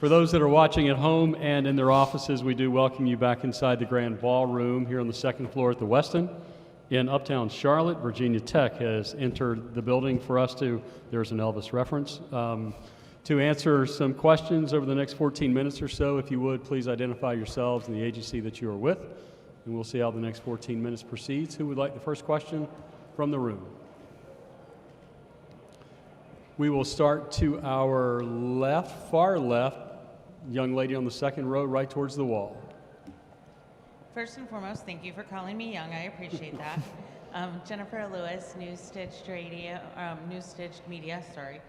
For those that are watching at home and in their offices, we do welcome you back inside the Grand Ballroom here on the second floor at the Westin in Uptown Charlotte. Virginia Tech has entered the building for us there's an Elvis reference, to answer some questions over the next 14 minutes or so. If you would, please identify yourselves and the agency that you are with, and we'll see how the next 14 minutes proceeds. Who would like the first question from the room? We will start to our left, far left, young lady on the second row, right towards the wall. First and foremost, thank you for calling me young. I appreciate that. Jennifer Lewis, News Stitched Media, sorry.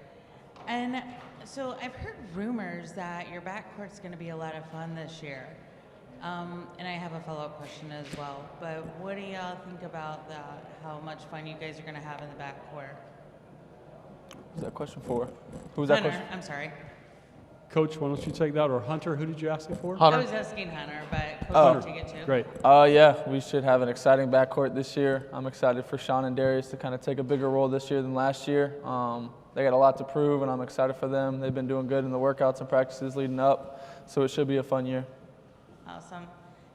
And so I've heard rumors that your backcourt's going to be a lot of fun this year. And I have a follow-up question as well. But what do y'all think about that? How much fun you guys are going to have in the backcourt? Who's that question for? Who's that question? I'm sorry. Coach, why don't you take that? Or Hunter, who did you ask it for? Hunter. I was asking Hunter, but Coach will take it too. Great. Yeah, we should have an exciting backcourt this year. I'm excited for Sean and Darius to kind of take a bigger role this year than last year. They got a lot to prove, and I'm excited for them. They've been doing good in the workouts and practices leading up, so it should be a fun year. Awesome.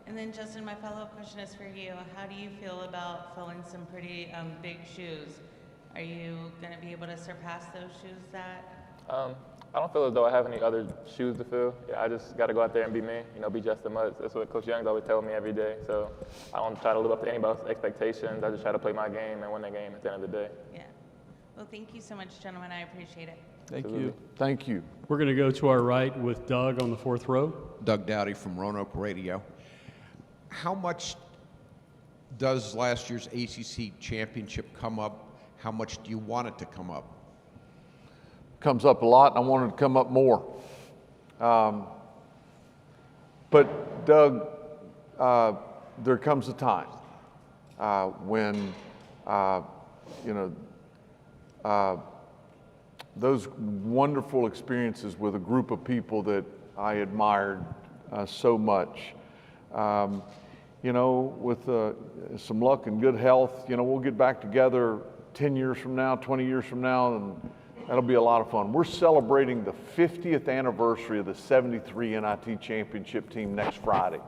And then, Justin, my follow-up question is for you. How do you feel about filling some pretty big shoes? Are you going to be able to surpass those shoes that? I don't feel as though I have any other shoes to fill. Yeah, I just got to go out there and be me, be Justin Mutz. That's what Coach Young's always telling me every day. So I don't try to live up to anybody's expectations. I just try to play my game and win the game at the end of the day. Yeah. Well, thank you so much, gentlemen. I appreciate it. Thank you. Thank you. We're going to go to our right with Doug on the fourth row. Doug Dowdy from Roanoke Radio. How much does last year's ACC championship come up? How much do you want it to come up? Comes up a lot, and I want it to come up more. But Doug, there comes a time when those wonderful experiences with a group of people that I admired so much. With some luck and good health, we'll get back together 10 years from now, 20 years from now, and that'll be a lot of fun. We're celebrating the 50th anniversary of the 73 NIT championship team next Friday.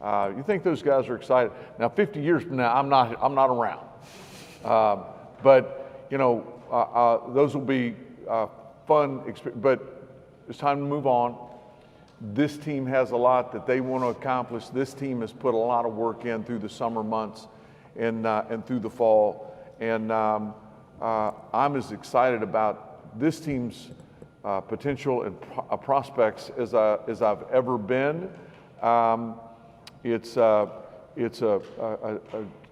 You think those guys are excited? Now, 50 years from now, I'm not around. But those will be fun experience. But it's time to move on. This team has a lot that they want to accomplish. This team has put a lot of work in through the summer months and through the fall. And I'm as excited about this team's potential and prospects as I've ever been. It's a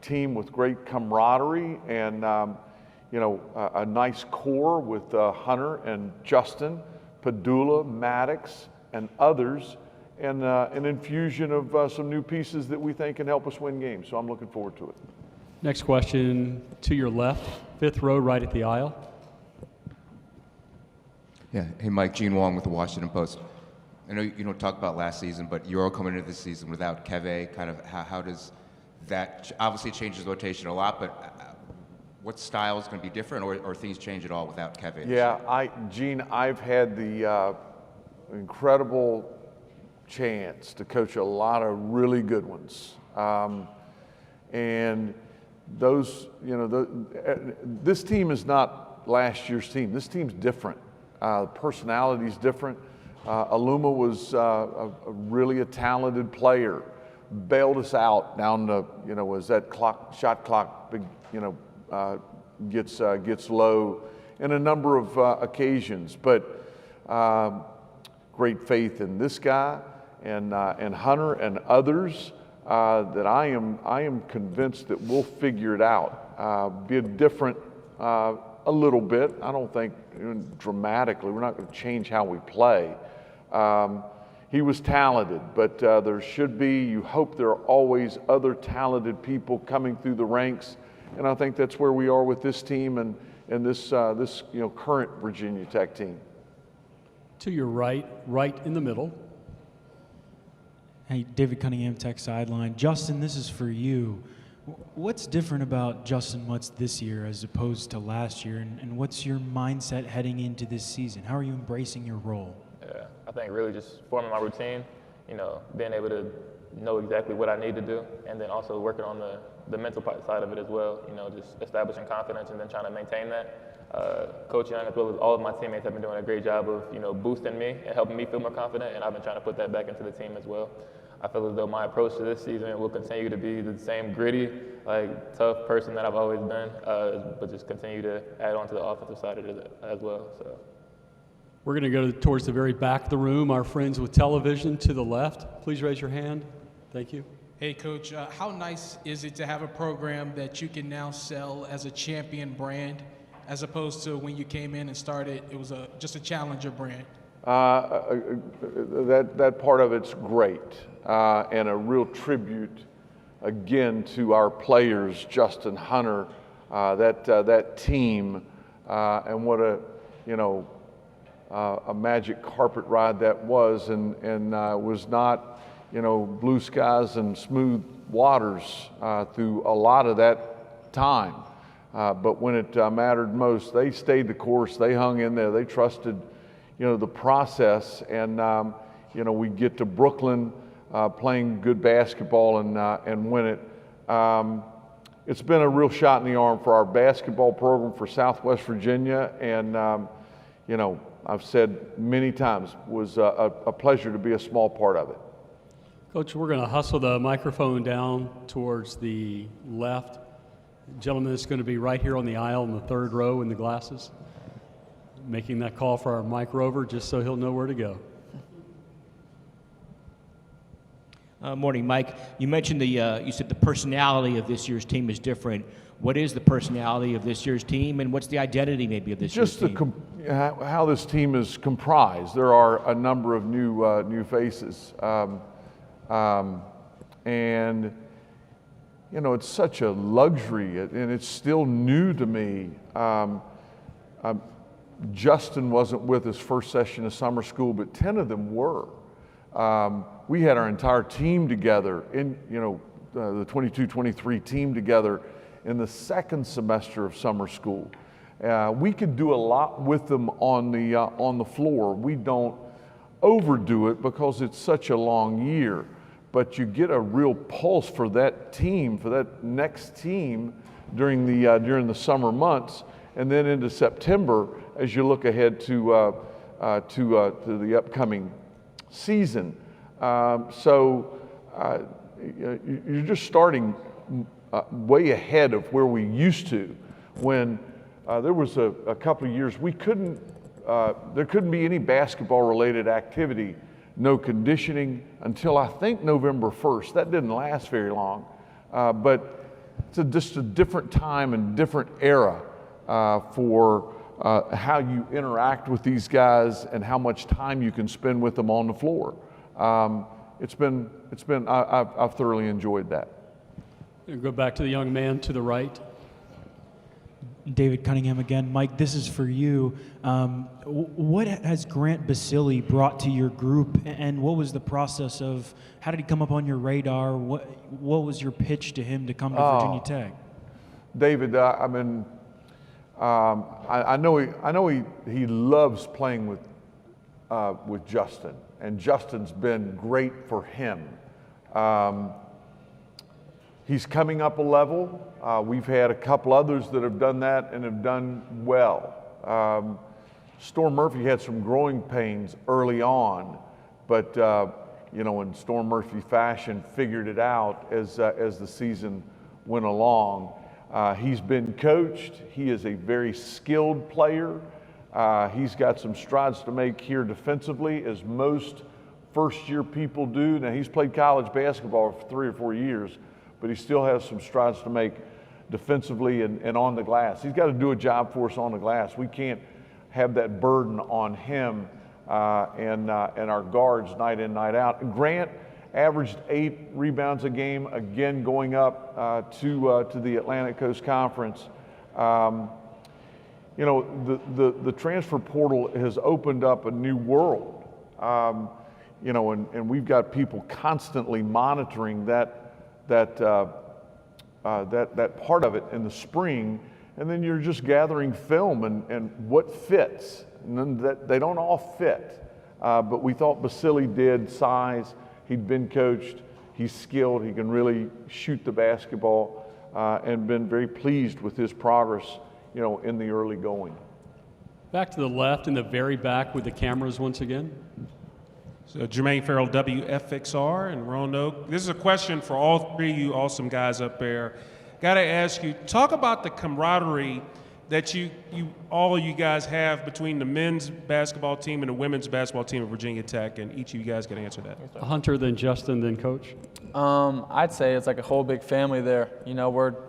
team with great camaraderie and a nice core with Hunter and Justin, Padula, Maddox, and others, and an infusion of some new pieces that we think can help us win games. So I'm looking forward to it. Next question to your left, fifth row, right at the aisle. Yeah. Hey, Mike. Gene Wong with the Washington Post. I know you don't talk about last season, but you're all coming into this season without Keve. Kind of how does that obviously it changes rotation a lot, but what style is going to be different, or things change at all without Keve? Yeah, Gene, I've had the incredible chance to coach a lot of really good ones, and those, this team is not last year's team. This team's different. Personality's different. Aluma was really a talented player. Bailed us out down to, as that shot clock, gets low in a number of occasions. But great faith in this guy and Hunter and others. That I am convinced that we'll figure it out. Be different a little bit. I don't think dramatically. We're not going to change how we play. He was talented, but there should be. You hope there are always other talented people coming through the ranks, and I think that's where we are with this team and this current Virginia Tech team. To your right in the middle. Hey, David Cunningham, Tech Sideline. Justin, this is for you. What's different about Justin Mutz this year as opposed to last year, and what's your mindset heading into this season? How are you embracing your role? Yeah, I think really just forming my routine, being able to know exactly what I need to do, and then also working on the mental side of it as well, just establishing confidence and then trying to maintain that. Coach Young, as well as all of my teammates, have been doing a great job of, boosting me and helping me feel more confident, and I've been trying to put that back into the team as well. I feel as though my approach to this season will continue to be the same gritty, tough person that I've always been, but just continue to add on to the offensive side of it as well. So. We're going to go towards the very back of the room. Our friends with television to the left, please raise your hand. Thank you. Hey, Coach, how nice is it to have a program that you can now sell as a champion brand, as opposed to when you came in and started, it was just a challenger brand? That part of it's great, and a real tribute again to our players, Justin, Hunter, that team, and what a magic carpet ride that was, and was not blue skies and smooth waters through a lot of that time. But when it mattered most, they stayed the course. They hung in there. They trusted, the process. And we get to Brooklyn playing good basketball and win it. It's been a real shot in the arm for our basketball program for Southwest Virginia. And I've said many times, it was a pleasure to be a small part of it. Coach, we're going to hustle the microphone down towards the left. Gentleman that's going to be right here on the aisle in the third row in the glasses, making that call for our mic rover just so he'll know where to go. Morning, Mike. You mentioned you said the personality of this year's team is different. What is the personality of this year's team, and what's the identity maybe of this year's team? Just how this team is comprised. There are a number of new faces, and it's such a luxury, and it's still new to me. Justin wasn't with his first session of summer school, but 10 of them were. We had our entire team together in, the 22-23 team together in the second semester of summer school. We could do a lot with them on the floor. We don't overdo it because it's such a long year, but you get a real pulse for that team, for that next team during the summer months, and then into September as you look ahead to the upcoming season. So you're just starting way ahead of where we used to. When there was a couple of years there couldn't be any basketball-related activity, no conditioning, until I think November 1st. That didn't last very long, but it's just a different time and different era for how you interact with these guys and how much time you can spend with them on the floor. I've thoroughly enjoyed that. We'll go back to the young man to the right. David Cunningham again. Mike, this is for you. What has Grant Basile brought to your group, and what was the process of, how did he come up on your radar? What was your pitch to him to come to Virginia Tech? David, I know he loves playing with Justin, and Justin's been great for him. He's coming up a level. We've had a couple others that have done that and have done well. Storm Murphy had some growing pains early on, but in Storm Murphy fashion, figured it out as the season went along. He's been coached. He is a very skilled player. He's got some strides to make here defensively, as most first-year people do. Now, he's played college basketball for 3 or 4 years, but he still has some strides to make defensively and on the glass. He's got to do a job for us on the glass. We can't have that burden on him and our guards night in, night out. Grant averaged 8 rebounds a game, again going up to the Atlantic Coast Conference. The transfer portal has opened up a new world, and we've got people constantly monitoring that part of it in the spring, and then you're just gathering film and what fits, and then they don't all fit. but we thought Basili did size. He'd been coached. He's skilled. He can really shoot the basketball, and been very pleased with his progress, in the early going. Back to the left in the very back with the cameras once again. So Jermaine Farrell, WFXR in Roanoke. This is a question for all three of you awesome guys up there. Got to ask you, talk about the camaraderie that all you guys have between the men's basketball team and the women's basketball team at Virginia Tech, and each of you guys can answer that. Hunter, then Justin, then Coach. I'd say it's like a whole big family there.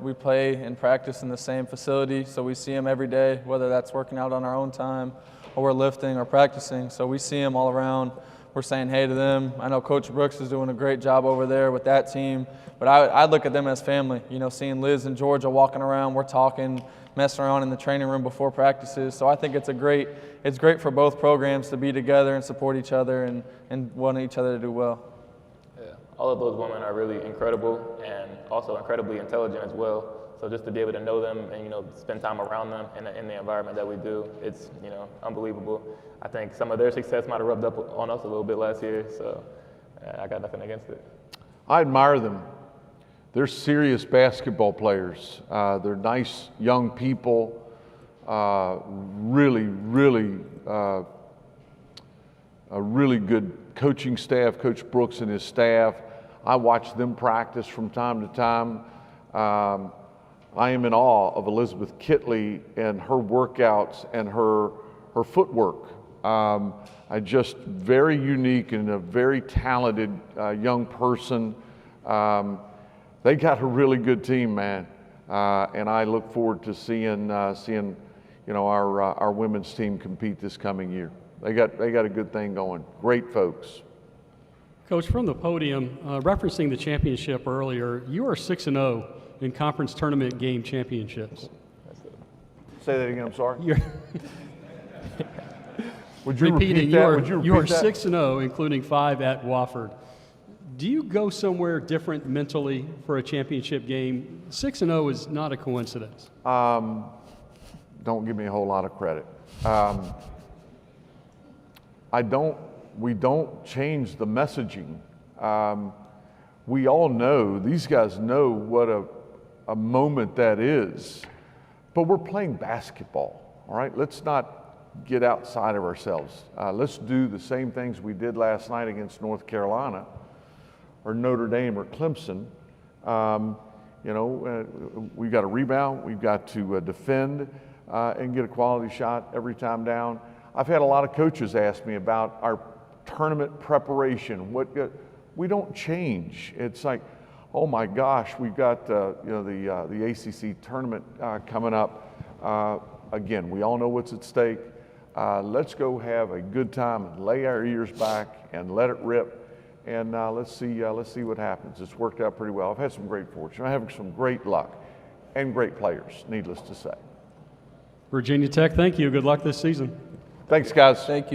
We play and practice in the same facility, so we see them every day, whether that's working out on our own time or we're lifting or practicing. So we see them all around. We're saying hey to them. I know Coach Brooks is doing a great job over there with that team, but I look at them as family. Seeing Liz and Georgia walking around, we're talking, messing around in the training room before practices. So I think it's great for both programs to be together and support each other and want each other to do well. Yeah, all of those women are really incredible and also incredibly intelligent as well. So just to be able to know them and spend time around them in the environment that we do, it's unbelievable. I think some of their success might have rubbed up on us a little bit last year, so I got nothing against it. I admire them. They're serious basketball players. They're nice young people. Really a really good coaching staff, Coach Brooks and his staff. I watch them practice from time to time. I am in awe of Elizabeth Kitley and her workouts and her footwork. Just very unique and a very talented young person. They got a really good team, man, and I look forward to seeing our women's team compete this coming year. They got a good thing going. Great folks. Coach, from the podium, referencing the championship earlier, you are 6-0 in conference tournament game championships. Say that again. I'm sorry. Would you repeat that? You are 6-0, including 5 at Wofford. Do you go somewhere different mentally for a championship game? 6-0 is not a coincidence. Don't give me a whole lot of credit. We don't change the messaging. We all know, these guys know what a moment that is, but we're playing basketball, all right? Let's not get outside of ourselves. Let's do the same things we did last night against North Carolina or Notre Dame or Clemson. We've got to rebound, we've got to defend and get a quality shot every time down. I've had a lot of coaches ask me about our tournament preparation. We don't change. It's like, oh my gosh, we've got the ACC tournament coming up. Again, we all know what's at stake. Let's go have a good time and lay our ears back and let it rip. And let's see what happens. It's worked out pretty well. I've had some great fortune. I'm having some great luck and great players, needless to say. Virginia Tech, thank you. Good luck this season. Thanks, guys. Thank you.